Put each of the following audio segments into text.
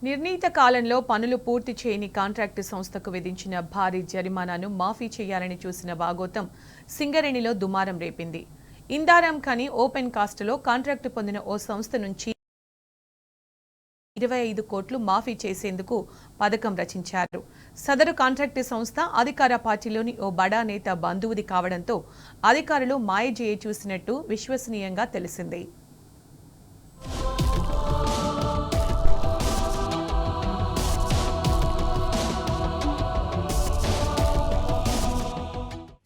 నిర్ణీత కాలంలో పనులు పూర్తి చేయని కాంట్రాక్టు సంస్థకు విధించిన భారీ జరిమానాను మాఫీ చేయాలని చూసిన భాగోతం సింగరేణిలో దుమారం రేపింది. ఇందారం ఖని ఓపెన్ కాస్ట్లో కాంట్రాక్టు పొందిన ఓ సంస్థ నుంచి 25 కోట్లు మాఫీ చేసేందుకు పథకం రచించారు. సదరు కాంట్రాక్టు సంస్థ అధికార పార్టీలోని ఓ బడా నేత బంధువుది కావడంతో అధికారులు మాయ చూసినట్టు విశ్వసనీయంగా తెలిసింది.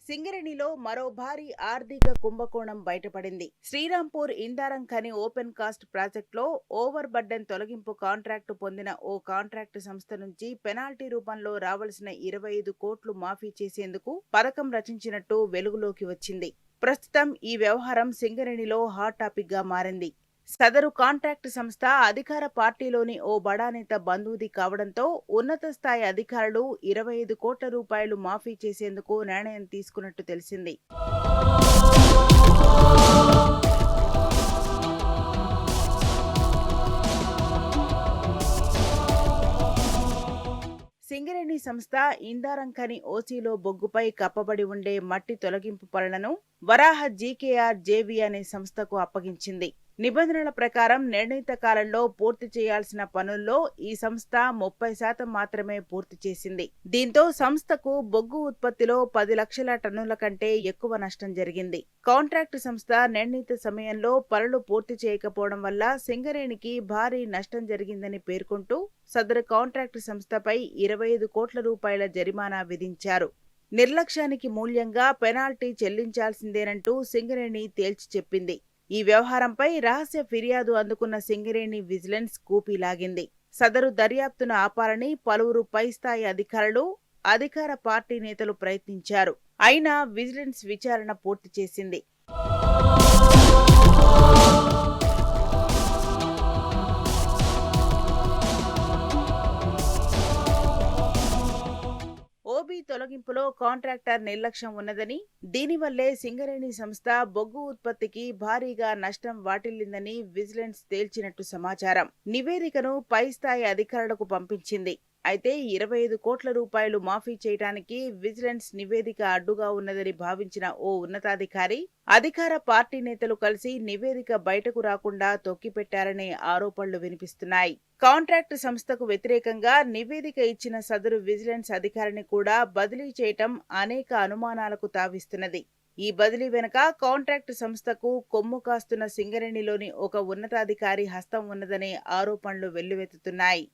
సింగరేణిలో మరో భారీ ఆర్థిక కుంభకోణం బయటపడింది. శ్రీరాంపూర్ ఇందారం ఖని ఓపెన్ కాస్ట్ ప్రాజెక్టులో ఓవర్ బర్డెన్ తొలగింపు కాంట్రాక్టు పొందిన ఓ కాంట్రాక్టు సంస్థ నుంచి పెనాల్టీ రూపంలో రావాల్సిన 25 కోట్లు మాఫీ చేసేందుకు పథకం రచించినట్టు వెలుగులోకి వచ్చింది. ప్రస్తుతం ఈ వ్యవహారం సింగరేణిలో హాట్ టాపిక్ గా మారింది. సదరు కాంట్రాక్టు సంస్థ అధికార పార్టీలోని ఓ బడా నేత బంధువుది కావడంతో ఉన్నత స్థాయి అధికారులు 25 కోట్ల రూపాయలు మాఫీ చేసేందుకు నిర్ణయం తీసుకున్నట్టు తెలిసింది. సింగరేణి సంస్థ ఇందారం ఖని ఓసీలో బొగ్గుపై కప్పబడి ఉండే మట్టి తొలగింపు పనులను వరాహ జీకేఆర్ జేవీ అనే సంస్థకు అప్పగించింది. నిబంధనల ప్రకారం నిర్ణీత కాలంలో పూర్తి చేయాల్సిన పనుల్లో ఈ సంస్థ 30% మాత్రమే పూర్తి చేసింది. దీంతో సంస్థకు బొగ్గు ఉత్పత్తిలో 10 లక్షల టన్నుల కంటే ఎక్కువ నష్టం జరిగింది. కాంట్రాక్టు సంస్థ నిర్ణీత సమయంలో పనులు పూర్తి చేయకపోవడం వల్ల సింగరేణికి భారీ నష్టం జరిగిందని పేర్కొంటూ సదరు కాంట్రాక్టు సంస్థపై 25 కోట్ల రూపాయల జరిమానా విధించారు. నిర్లక్ష్యానికి మూల్యంగా పెనాల్టీ చెల్లించాల్సిందేనంటూ సింగరేణి తేల్చి చెప్పింది. ఈ వ్యవహారంపై రహస్య ఫిర్యాదు అందుకున్న సింగరేణి విజిలెన్స్ కూపీ లాగింది. సదరు దర్యాప్తును ఆపాలని పలువురు పై స్థాయి అధికారులు, అధికార పార్టీ నేతలు ప్రయత్నించారు. అయినా విజిలెన్స్ విచారణ పూర్తి చేసింది. ఓబీ తొలగింపులో కాంట్రాక్టర్ నిర్లక్ష్యం ఉన్నదని, దీనివల్లే సింగరేణి సంస్థ బొగ్గు ఉత్పత్తికి భారీగా నష్టం వాటిల్లిందని విజిలెన్స్ తేల్చినట్టు సమాచారం. నివేదికను పై స్థాయి అధికారులకు పంపించింది. అయితే 25 కోట్ల రూపాయలు మాఫీ చేయడానికి విజిలెన్స్ నివేదిక అడ్డుగా ఉన్నదని భావించిన ఓ ఉన్నతాధికారి, అధికార పార్టీ నేతలు కలిసి నివేదిక బయటకు రాకుండా తొక్కిపెట్టారనే ఆరోపణలు వినిపిస్తున్నాయి. కాంట్రాక్టు సంస్థకు వ్యతిరేకంగా నివేదిక ఇచ్చిన సదరు విజిలెన్స్ అధికారిని కూడా బదిలీ చేయటం అనేక అనుమానాలకు తావిస్తున్నది. ఈ బదిలీ వెనుక కాంట్రాక్టు సంస్థకు కొమ్ము కాస్తున్న సింగరేణిలోని ఒక ఉన్నతాధికారి హస్తం ఉన్నదనే ఆరోపణలు వెల్లువెత్తుతున్నాయి.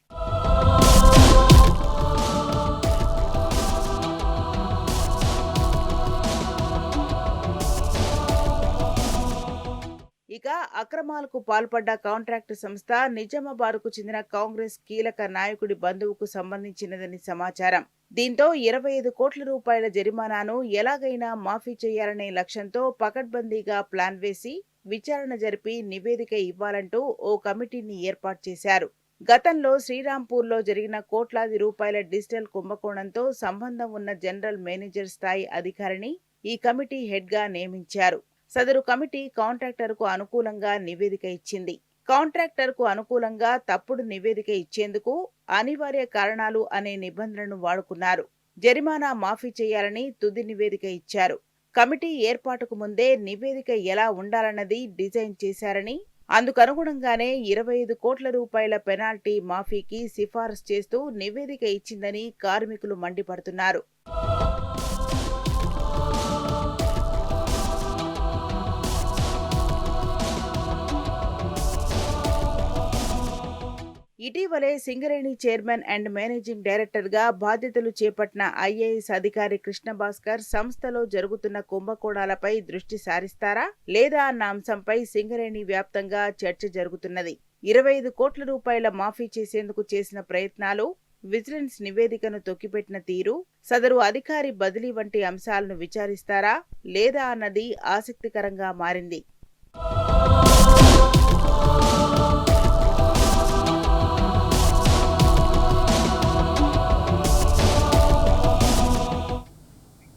ఇక అక్రమాలకు పాల్పడ్డ కాంట్రాక్టు సంస్థ నిజామాబాద్కు చెందిన కాంగ్రెస్ కీలక నాయకుడి బంధువుకు సంబంధించినదని సమాచారం. దీంతో 25 కోట్ల రూపాయల జరిమానాను ఎలాగైనా మాఫీ చేయాలనే లక్ష్యంతో పకడ్బందీగా ప్లాన్ వేసి విచారణ జరిపి నివేదిక ఇవ్వాలంటూ ఓ కమిటీని ఏర్పాటు చేశారు. గతంలో శ్రీరాంపూర్లో జరిగిన కోట్లాది రూపాయల డిజిటల్ కుంభకోణంతో సంబంధం ఉన్న జనరల్ మేనేజర్ స్థాయి అధికారిని ఈ కమిటీ హెడ్గా నియమించారు. సదరు కమిటీ కాంట్రాక్టర్కు అనుకూలంగా నివేదిక ఇచ్చింది. కాంట్రాక్టర్కు అనుకూలంగా తప్పుడు నివేదిక ఇచ్చేందుకు అనివార్య కారణాలు అనే నిబంధనను వాడుకున్నారు. జరిమానా మాఫీ చేయాలని తుది నివేదిక ఇచ్చారు. కమిటీ ఏర్పాటుకు ముందే నివేదిక ఎలా ఉండాలన్నది డిజైన్ చేశారని, అందుకనుగుణంగానే 25 కోట్ల రూపాయల పెనాల్టీ మాఫీకి సిఫారసు చేస్తూ నివేదిక ఇచ్చిందని కార్మికులు మండిపడుతున్నారు. ఇటీవలే Singareni chairman and managing director గా బాధ్యతలు చేపట్టిన ఐఏఎస్ అధికారి కృష్ణభాస్కర్ సంస్థలో జరుగుతున్న కుంభకోణాలపై దృష్టి సారిస్తారా లేదా అన్న అంశంపై సింగరేణి వ్యాప్తంగా చర్చ జరుగుతున్నది. 25 కోట్ల రూపాయల మాఫీ చేసేందుకు చేసిన ప్రయత్నాలు, విజిలెన్స్ నివేదికను తొక్కిపెట్టిన తీరు, సదరు అధికారి బదిలీ వంటి అంశాలను విచారిస్తారా లేదా అన్నది ఆసక్తికరంగా మారింది.